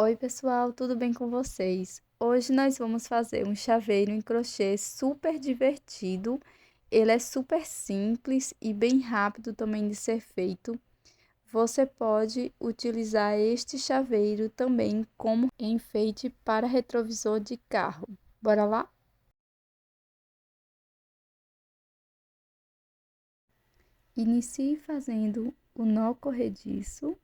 Oi, pessoal, tudo bem com vocês? Hoje nós vamos fazer um chaveiro em crochê super divertido. Ele é super simples e bem rápido também de ser feito. Você pode utilizar este chaveiro também como enfeite para retrovisor de carro. Bora lá? Inicie fazendo o nó corrediço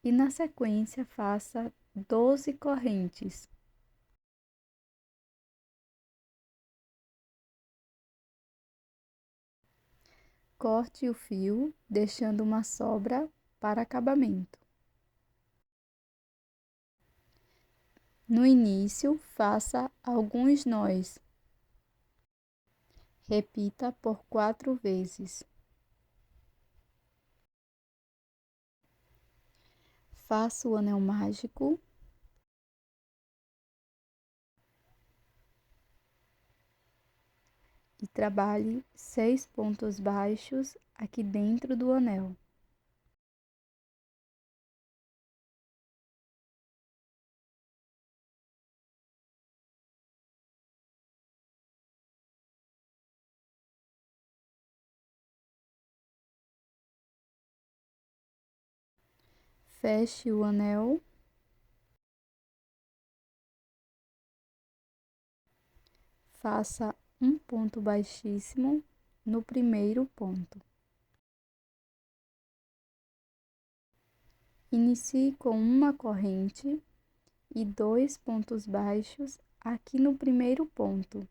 e na sequência faça 12 correntes. Corte o fio, deixando uma sobra para acabamento. No início, faça alguns nós. Repita por 4 vezes. Faça o anel mágico e trabalhe 6 pontos baixos aqui dentro do anel. Feche o anel. Faça um ponto baixíssimo no primeiro ponto. Inicie com uma corrente e 2 pontos baixos aqui no primeiro ponto.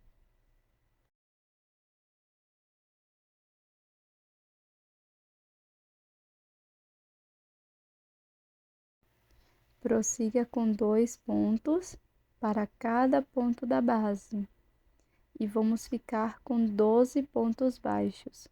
Prossiga com 2 pontos para cada ponto da base e vamos ficar com 12 pontos baixos.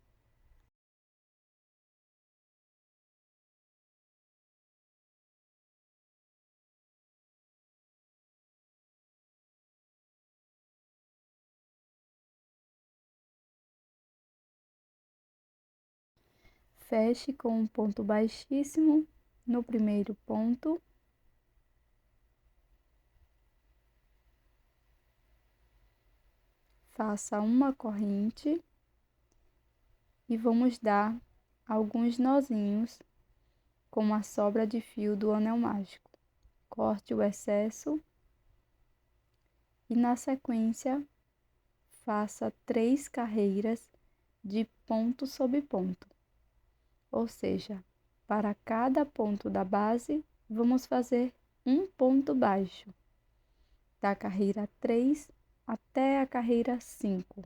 Feche com um ponto baixíssimo no primeiro ponto. Faça uma corrente e vamos dar alguns nozinhos com a sobra de fio do anel mágico. Corte o excesso e na sequência faça 3 carreiras de ponto sobre ponto. Ou seja, para cada ponto da base, vamos fazer um ponto baixo, da carreira 3 até a carreira 5.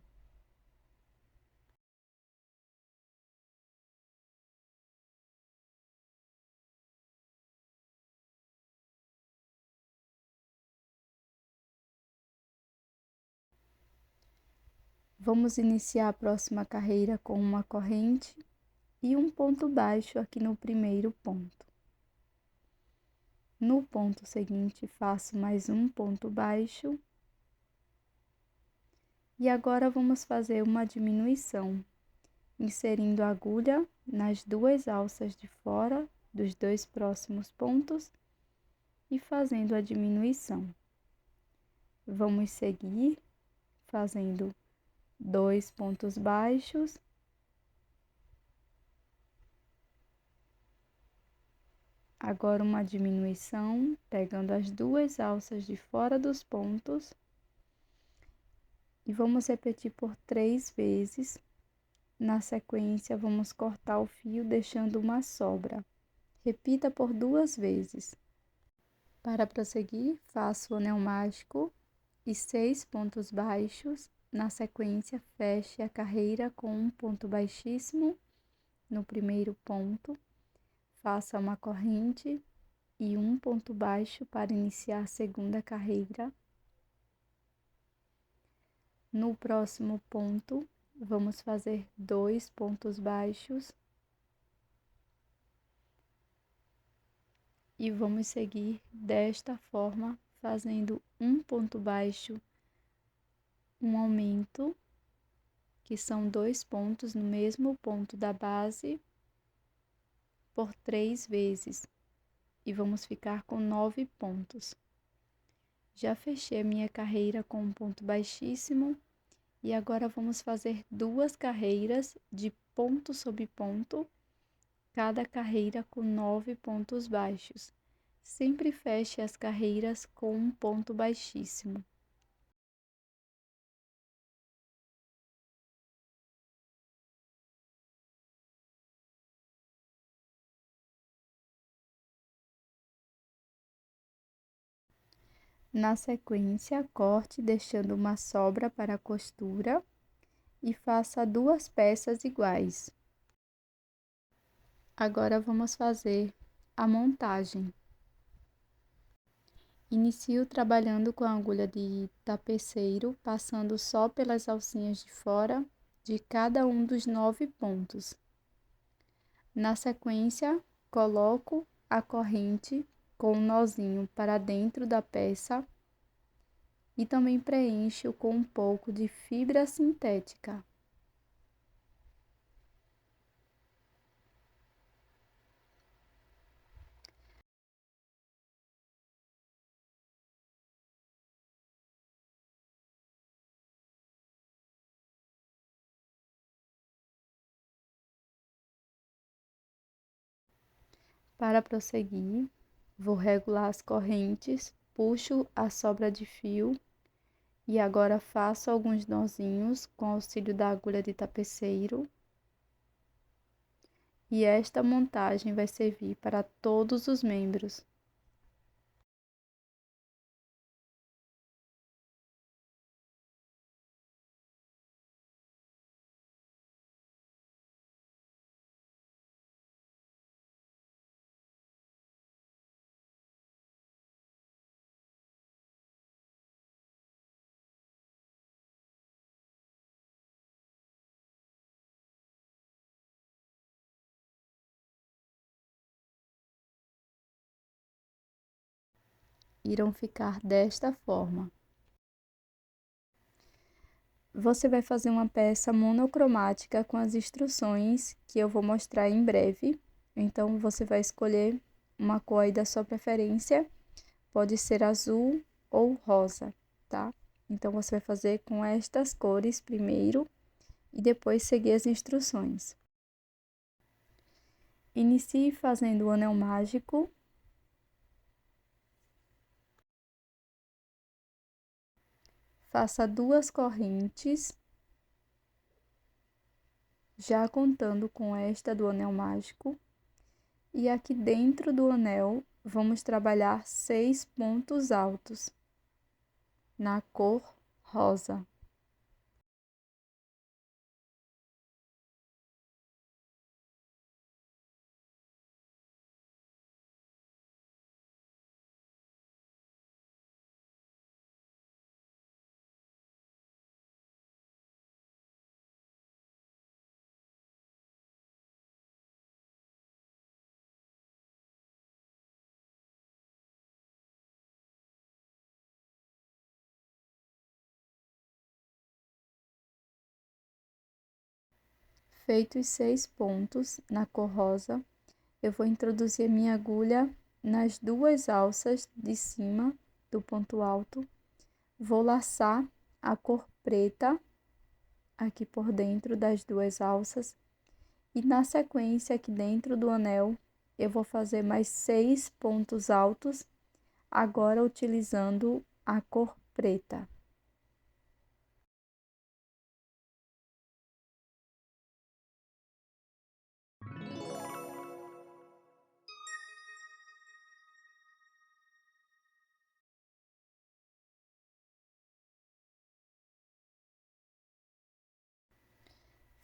Vamos iniciar a próxima carreira com uma corrente e um ponto baixo aqui no primeiro ponto. No ponto seguinte, faço mais um ponto baixo. E agora vamos fazer uma diminuição, inserindo a agulha nas 2 alças de fora dos 2 próximos pontos e fazendo a diminuição. Vamos seguir fazendo 2 pontos baixos. Agora uma diminuição, pegando as 2 alças de fora dos pontos. E vamos repetir por 3 vezes. Na sequência, vamos cortar o fio, deixando uma sobra. Repita por 2 vezes. Para prosseguir, faço o anel mágico e 6 pontos baixos. Na sequência, feche a carreira com um ponto baixíssimo no primeiro ponto. Faça uma corrente e um ponto baixo para iniciar a segunda carreira. No próximo ponto, vamos fazer 2 pontos baixos. E vamos seguir desta forma, fazendo um ponto baixo, um aumento, que são 2 pontos no mesmo ponto da base, por 3 vezes. e vamos ficar com 9 pontos. Já fechei a minha carreira com um ponto baixíssimo e agora vamos fazer 2 carreiras de ponto sobre ponto, cada carreira com 9 pontos baixos. Sempre feche as carreiras com um ponto baixíssimo. Na sequência, corte deixando uma sobra para a costura e faça 2 peças iguais. Agora vamos fazer a montagem. Inicio trabalhando com a agulha de tapeceiro, passando só pelas alcinhas de fora de cada um dos 9 pontos. Na sequência, coloco a corrente com um nozinho para dentro da peça e também preencho com um pouco de fibra sintética. Para prosseguir, vou regular as correntes, puxo a sobra de fio e agora faço alguns nozinhos com auxílio da agulha de tapeceiro. E esta montagem vai servir para todos os membros. Irão ficar desta forma. Você vai fazer uma peça monocromática com as instruções que eu vou mostrar em breve. Então, você vai escolher uma cor aí da sua preferência, pode ser azul ou rosa, tá? Então, você vai fazer com estas cores primeiro e depois seguir as instruções. Inicie fazendo o anel mágico. Faça 2 correntes, já contando com esta do anel mágico. E aqui dentro do anel, vamos trabalhar 6 pontos altos, na cor rosa. Feitos 6 pontos na cor rosa, eu vou introduzir minha agulha nas 2 alças de cima do ponto alto. Vou laçar a cor preta aqui por dentro das 2 alças. E na sequência, aqui dentro do anel, eu vou fazer mais 6 pontos altos, agora utilizando a cor preta.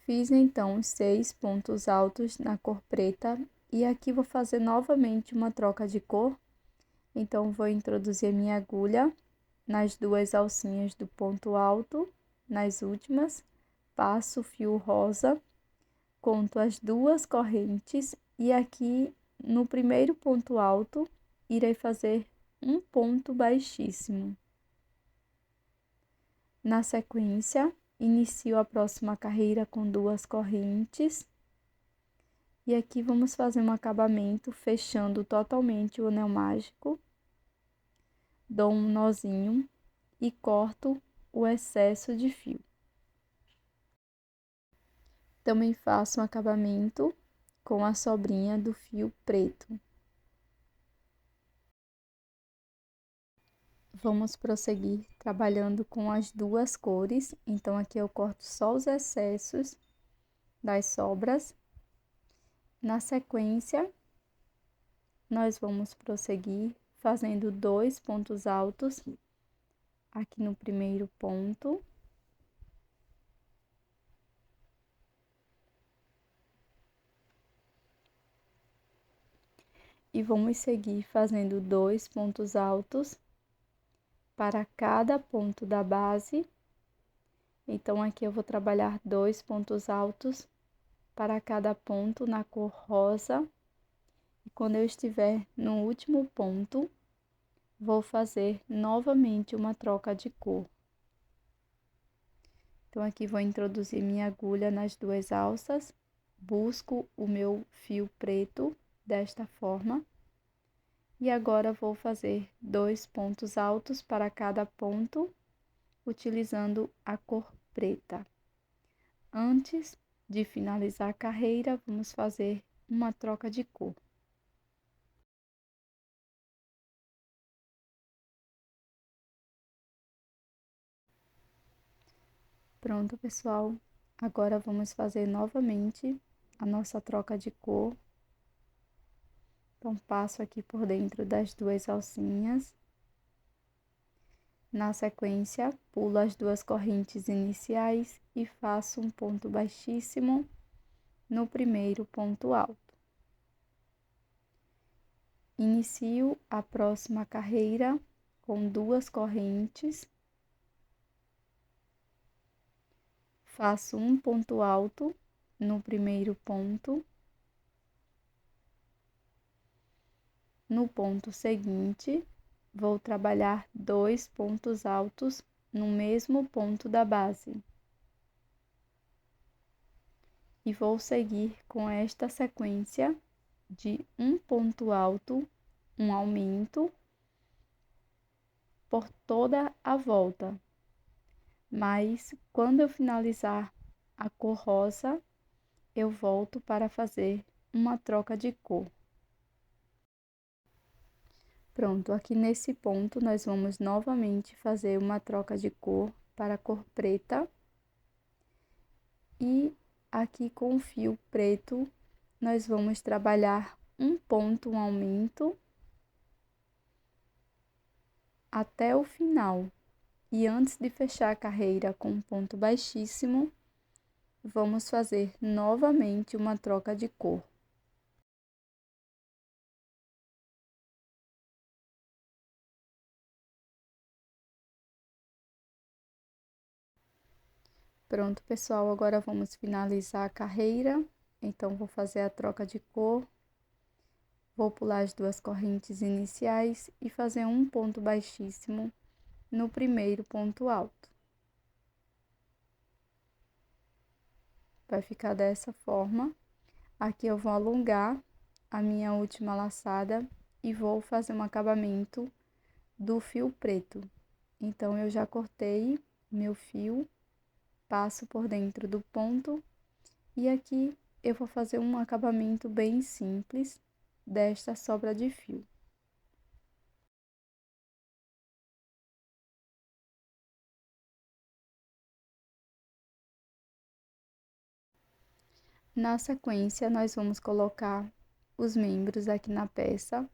Fiz então os 6 pontos altos na cor preta e aqui vou fazer novamente uma troca de cor. Então, vou introduzir minha agulha nas 2 alcinhas do ponto alto, nas últimas, passo o fio rosa, conto as 2 correntes e aqui no primeiro ponto alto, irei fazer um ponto baixíssimo. Na sequência, inicio a próxima carreira com 2 correntes E aqui vamos fazer um acabamento fechando totalmente o anel mágico. Dou um nozinho e corto o excesso de fio. Também faço um acabamento com a sobrinha do fio preto. Vamos prosseguir trabalhando com as duas cores. Então, aqui eu corto só os excessos das sobras. Na sequência, nós vamos prosseguir fazendo 2 pontos altos aqui no primeiro ponto. E vamos seguir fazendo 2 pontos altos para cada ponto da base. Então, aqui eu vou trabalhar 2 pontos altos para cada ponto na cor rosa. E quando eu estiver no último ponto, vou fazer novamente uma troca de cor. Então, aqui vou introduzir minha agulha nas duas alças, busco o meu fio preto desta forma. E agora vou fazer 2 pontos altos para cada ponto, utilizando a cor preta. Antes de finalizar a carreira, vamos fazer uma troca de cor. Pronto, pessoal. Agora vamos fazer novamente a nossa troca de cor. Então, passo aqui por dentro das duas alcinhas. Na sequência, pulo as duas correntes iniciais e faço um ponto baixíssimo no primeiro ponto alto. Inicio a próxima carreira com 2 correntes. Faço um ponto alto no primeiro ponto. No ponto seguinte, vou trabalhar 2 pontos altos no mesmo ponto da base. E vou seguir com esta sequência de um ponto alto, um aumento por toda a volta. Mas quando eu finalizar a cor rosa, eu volto para fazer uma troca de cor. Pronto, aqui nesse ponto nós vamos novamente fazer uma troca de cor para a cor preta. E aqui com o fio preto, nós vamos trabalhar um ponto, um aumento, até o final. E antes de fechar a carreira com um ponto baixíssimo, vamos fazer novamente uma troca de cor. Pronto, pessoal, agora vamos finalizar a carreira. Então, vou fazer a troca de cor. Vou pular as duas correntes iniciais e fazer um ponto baixíssimo no primeiro ponto alto. Vai ficar dessa forma. Aqui eu vou alongar a minha última laçada e vou fazer um acabamento do fio preto. Então, eu já cortei meu fio, passo por dentro do ponto e aqui eu vou fazer um acabamento bem simples desta sobra de fio. Na sequência, nós vamos colocar os membros aqui na peça.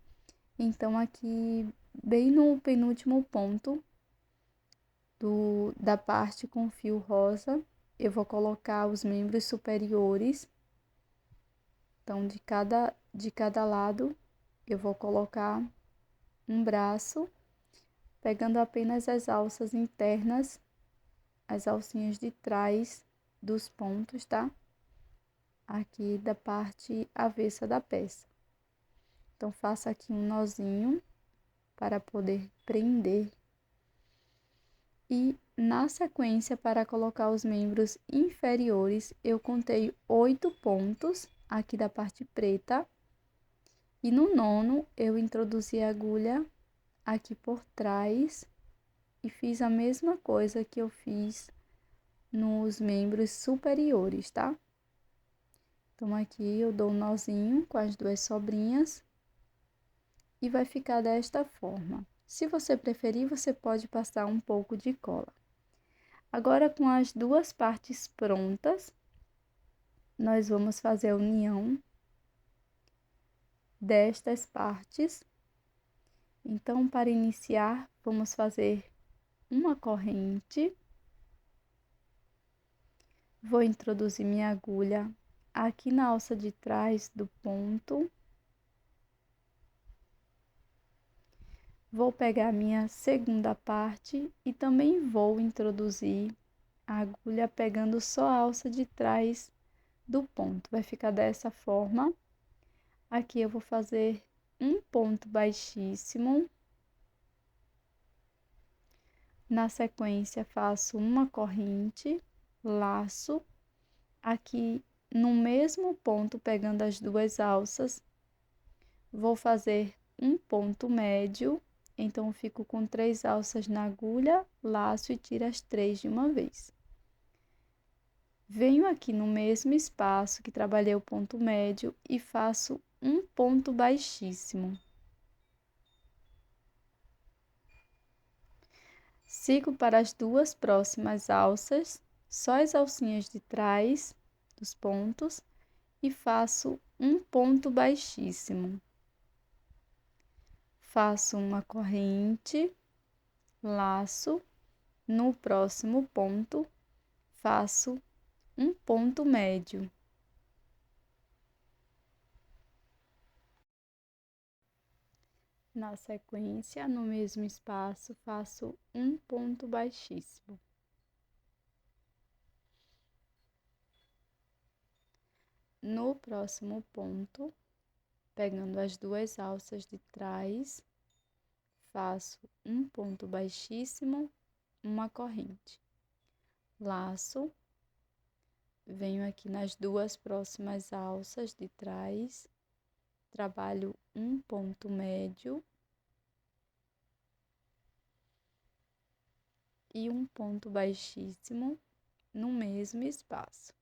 Então, aqui, bem no penúltimo ponto da parte com fio rosa, eu vou colocar os membros superiores. Então, de cada lado, eu vou colocar um braço, pegando apenas as alças internas, as alcinhas de trás dos pontos, tá? Aqui da parte avessa da peça. Então, faço aqui um nozinho para poder prender. E na sequência, para colocar os membros inferiores, eu contei 8 pontos aqui da parte preta. E no nono, eu introduzi a agulha aqui por trás e fiz a mesma coisa que eu fiz nos membros superiores, tá? Então, aqui eu dou um nozinho com as duas sobrinhas e vai ficar desta forma. Se você preferir, você pode passar um pouco de cola. Agora, com as duas partes prontas, nós vamos fazer a união destas partes. Então, para iniciar, vamos fazer uma corrente. Vou introduzir minha agulha aqui na alça de trás do ponto. Vou pegar minha segunda parte e também vou introduzir a agulha pegando só a alça de trás do ponto. Vai ficar dessa forma. Aqui eu vou fazer um ponto baixíssimo. Na sequência, faço uma corrente, laço. Aqui no mesmo ponto, pegando as duas alças, vou fazer um ponto médio. Então, eu fico com 3 alças na agulha, laço e tiro as 3 de uma vez. Venho aqui no mesmo espaço que trabalhei o ponto médio e faço um ponto baixíssimo. Sigo para as duas próximas alças, só as alcinhas de trás dos pontos, e faço um ponto baixíssimo. Faço uma corrente, laço, no próximo ponto, faço um ponto médio. Na sequência, no mesmo espaço, faço um ponto baixíssimo. No próximo ponto, pegando as duas alças de trás, faço um ponto baixíssimo, uma corrente. Laço, venho aqui nas duas próximas alças de trás, trabalho um ponto médio e um ponto baixíssimo no mesmo espaço.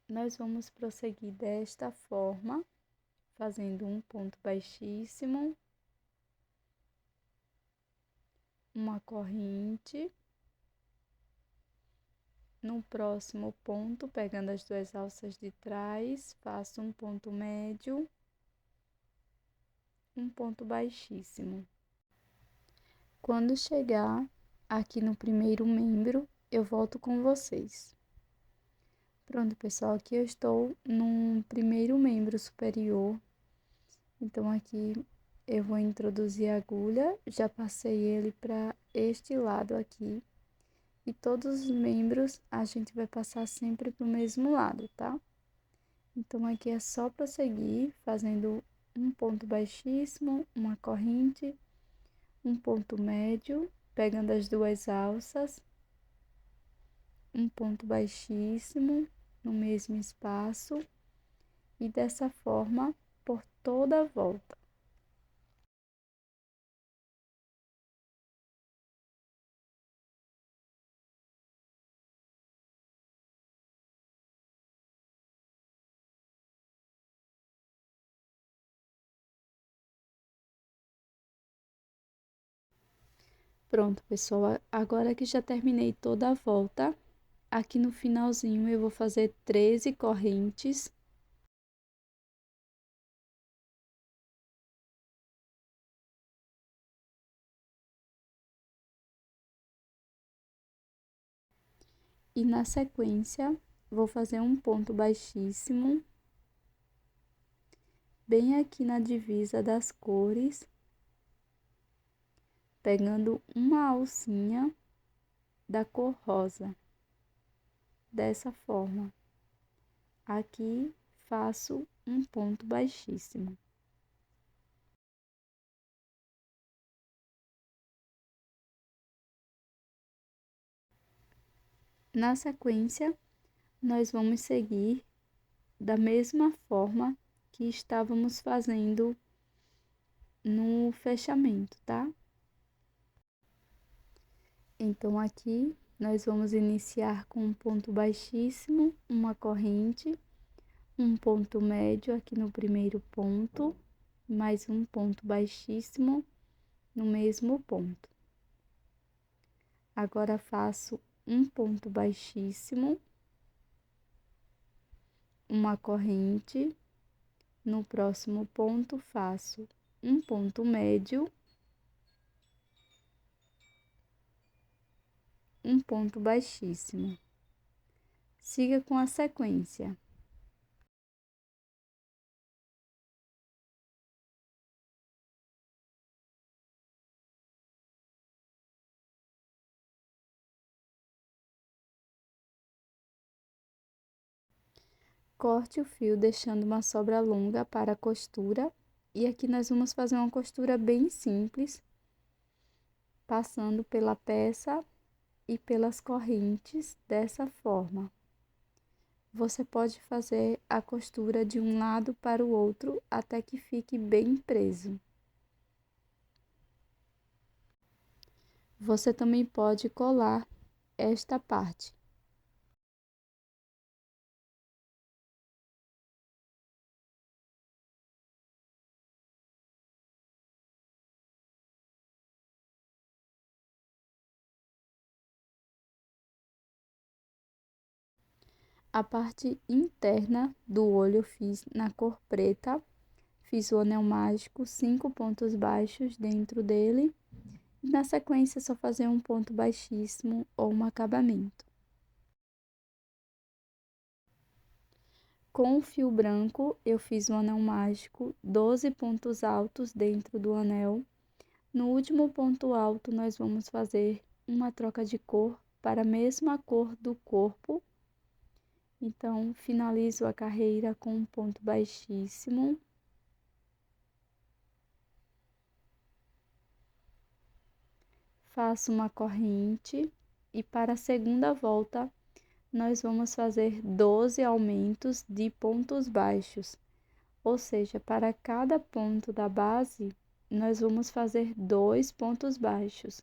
Nós vamos prosseguir desta forma, fazendo um ponto baixíssimo, uma corrente. No próximo ponto, pegando as duas alças de trás, faço um ponto médio, um ponto baixíssimo. Quando chegar aqui no primeiro membro, eu volto com vocês. Pronto, pessoal, aqui eu estou no primeiro membro superior. Então, aqui eu vou introduzir a agulha, já passei ele para este lado aqui. E todos os membros a gente vai passar sempre para o mesmo lado, tá? Então, aqui é só prosseguir fazendo um ponto baixíssimo, uma corrente, um ponto médio, pegando as duas alças, um ponto baixíssimo no mesmo espaço e dessa forma por toda a volta. Pronto, pessoal, agora que já terminei toda a volta, aqui no finalzinho eu vou fazer 13 correntes. E na sequência, vou fazer um ponto baixíssimo, bem aqui na divisa das cores, pegando uma alcinha da cor rosa, dessa forma. Aqui faço um ponto baixíssimo. Na sequência, nós vamos seguir da mesma forma que estávamos fazendo no fechamento, tá? Então, aqui nós vamos iniciar com um ponto baixíssimo, uma corrente, um ponto médio aqui no primeiro ponto, mais um ponto baixíssimo no mesmo ponto. Agora, faço um ponto baixíssimo, uma corrente, no próximo ponto faço um ponto médio, um ponto baixíssimo. Siga com a sequência. Corte o fio deixando uma sobra longa para a costura. E aqui nós vamos fazer uma costura bem simples, passando pela peça e pelas correntes dessa forma. Você pode fazer a costura de um lado para o outro até que fique bem preso. Você também pode colar esta parte. A parte interna do olho eu fiz na cor preta, fiz o anel mágico, 5 pontos baixos dentro dele, e na sequência é só fazer um ponto baixíssimo ou um acabamento. Com o fio branco, eu fiz o anel mágico, 12 pontos altos dentro do anel. No último ponto alto, nós vamos fazer uma troca de cor para a mesma cor do corpo. Então, finalizo a carreira com um ponto baixíssimo. Faço uma corrente e para a segunda volta, nós vamos fazer 12 aumentos de pontos baixos. Ou seja, para cada ponto da base, nós vamos fazer 2 pontos baixos.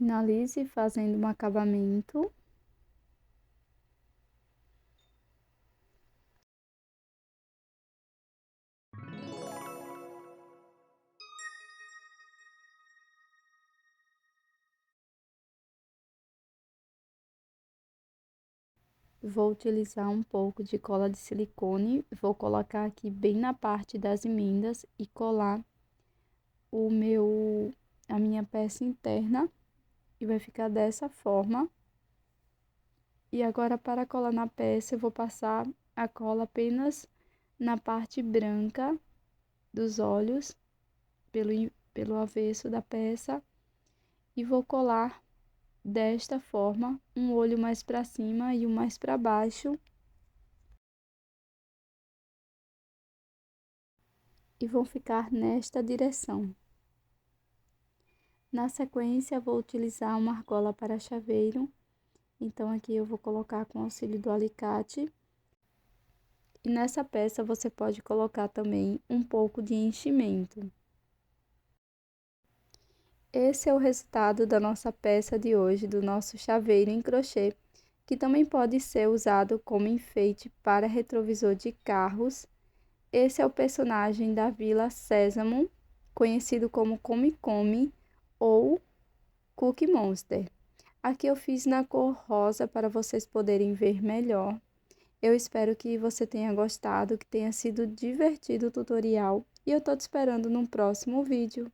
Finalize fazendo um acabamento. Vou utilizar um pouco de cola de silicone, vou colocar aqui bem na parte das emendas e colar a minha peça interna, e vai ficar dessa forma. E agora, para colar na peça, eu vou passar a cola apenas na parte branca dos olhos, pelo avesso da peça, e vou colar desta forma, um olho mais para cima e um mais para baixo. E vão ficar nesta direção. Na sequência, vou utilizar uma argola para chaveiro. Então, aqui eu vou colocar com auxílio do alicate. E nessa peça, você pode colocar também um pouco de enchimento. Esse é o resultado da nossa peça de hoje, do nosso chaveiro em crochê, que também pode ser usado como enfeite para retrovisor de carros. Esse é o personagem da Vila Sésamo, conhecido como Come Come ou Cookie Monster. Aqui eu fiz na cor rosa para vocês poderem ver melhor. Eu espero que você tenha gostado, que tenha sido divertido o tutorial, e eu tô te esperando no próximo vídeo.